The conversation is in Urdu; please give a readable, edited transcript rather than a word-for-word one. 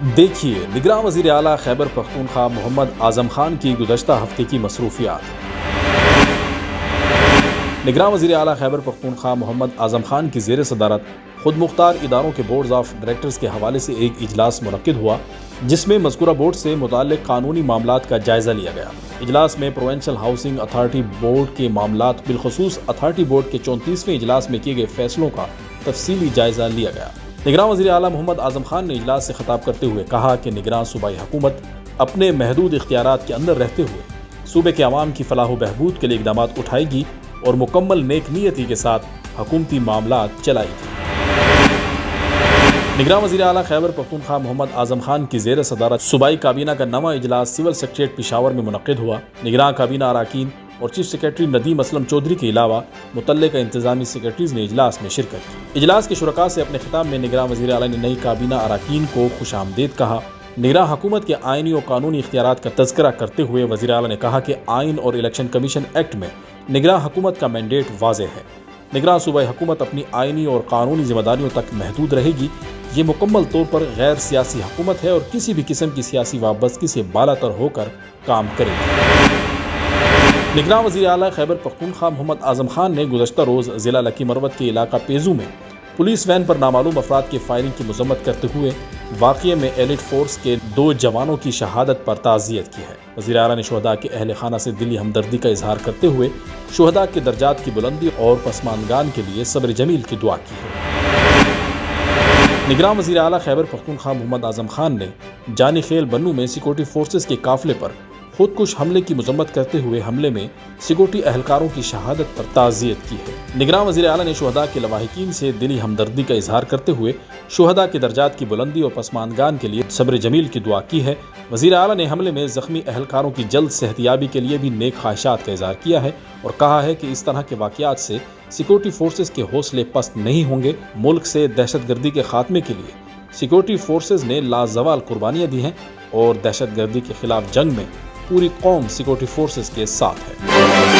دیکھیے نگراں وزیر اعلیٰ خیبر پختونخوا محمد اعظم خان کی گزشتہ ہفتے کی مصروفیات۔ نگراں وزیر اعلیٰ خیبر پختونخوا محمد اعظم خان کی زیر صدارت خود مختار اداروں کے بورڈز آف ڈائریکٹرز کے حوالے سے ایک اجلاس منعقد ہوا، جس میں مذکورہ بورڈ سے متعلق قانونی معاملات کا جائزہ لیا گیا۔ اجلاس میں پروونشل ہاؤسنگ اتھارٹی بورڈ کے معاملات بالخصوص اتھارٹی بورڈ کے 34ویں اجلاس میں کیے گئے فیصلوں کا تفصیلی جائزہ لیا گیا۔ نگراں وزیر اعلیٰ محمد اعظم خان نے اجلاس سے خطاب کرتے ہوئے کہا کہ نگراں صوبائی حکومت اپنے محدود اختیارات کے اندر رہتے ہوئے صوبے کے عوام کی فلاح و بہبود کے لیے اقدامات اٹھائے گی اور مکمل نیک نیتی کے ساتھ حکومتی معاملات چلائے گی۔ نگراں وزیر اعلیٰ خیبر پختونخوا محمد اعظم خان کی زیر صدارت صوبائی کابینہ کا نواں اجلاس سول سیکریٹریٹ پشاور میں منعقد ہوا۔ نگراں کابینہ اراکین اور چیف سیکریٹری ندیم اسلم چودھری کے علاوہ متعلقہ انتظامی سیکریٹریز نے اجلاس میں شرکت کی۔ اجلاس کے شرکاء سے اپنے خطاب میں نگراں وزیر اعلیٰ نے نئی کابینہ اراکین کو خوش آمدید کہا۔ نگراں حکومت کے آئینی اور قانونی اختیارات کا تذکرہ کرتے ہوئے وزیر اعلیٰ نے کہا کہ آئین اور الیکشن کمیشن ایکٹ میں نگراں حکومت کا مینڈیٹ واضح ہے۔ نگراں صوبائی حکومت اپنی آئینی اور قانونی ذمہ داریوں تک محدود رہے گی۔ یہ مکمل طور پر غیر سیاسی حکومت ہے اور کسی بھی قسم کی سیاسی وابستگی سے بالاتر ہو کر کام کرے گی۔ نگراں وزیر اعلیٰ خیبر پختونخوا محمد اعظم خان نے گزشتہ روز ضلع لکی مروت کے علاقہ پیزو میں پولیس وین پر نامعلوم افراد کی فائرنگ کی مذمت کرتے ہوئے واقعے میں ایلیٹ فورس کے 2 جوانوں کی شہادت پر تعزیت کی ہے۔ وزیر اعلیٰ نے شہداء کے اہل خانہ سے دلی ہمدردی کا اظہار کرتے ہوئے شہداء کے درجات کی بلندی اور پسماندگان کے لیے صبر جمیل کی دعا کی ہے۔ نگراں وزیر اعلیٰ خیبر پختونخوا محمد اعظم خان نے جانی خیل بنو میں سیکورٹی فورسز کے قافلے پر خودکش حملے کی مذمت کرتے ہوئے حملے میں سیکورٹی اہلکاروں کی شہادت پر تعزیت کی ہے۔ نگراں وزیر اعلیٰ نے شہداء کے لواحقین سے دلی ہمدردی کا اظہار کرتے ہوئے شہداء کے درجات کی بلندی اور پسماندگان کے لیے صبر جمیل کی دعا کی ہے۔ وزیر اعلیٰ نے حملے میں زخمی اہلکاروں کی جلد صحتیابی کے لیے بھی نیک خواہشات کا اظہار کیا ہے اور کہا ہے کہ اس طرح کے واقعات سے سیکورٹی فورسز کے حوصلے پست نہیں ہوں گے۔ ملک سے دہشت گردی کے خاتمے کے لیے سیکورٹی فورسز نے لازوال قربانیاں دی ہیں اور دہشت گردی کے خلاف جنگ میں پوری قوم سیکورٹی فورسز کے ساتھ ہے۔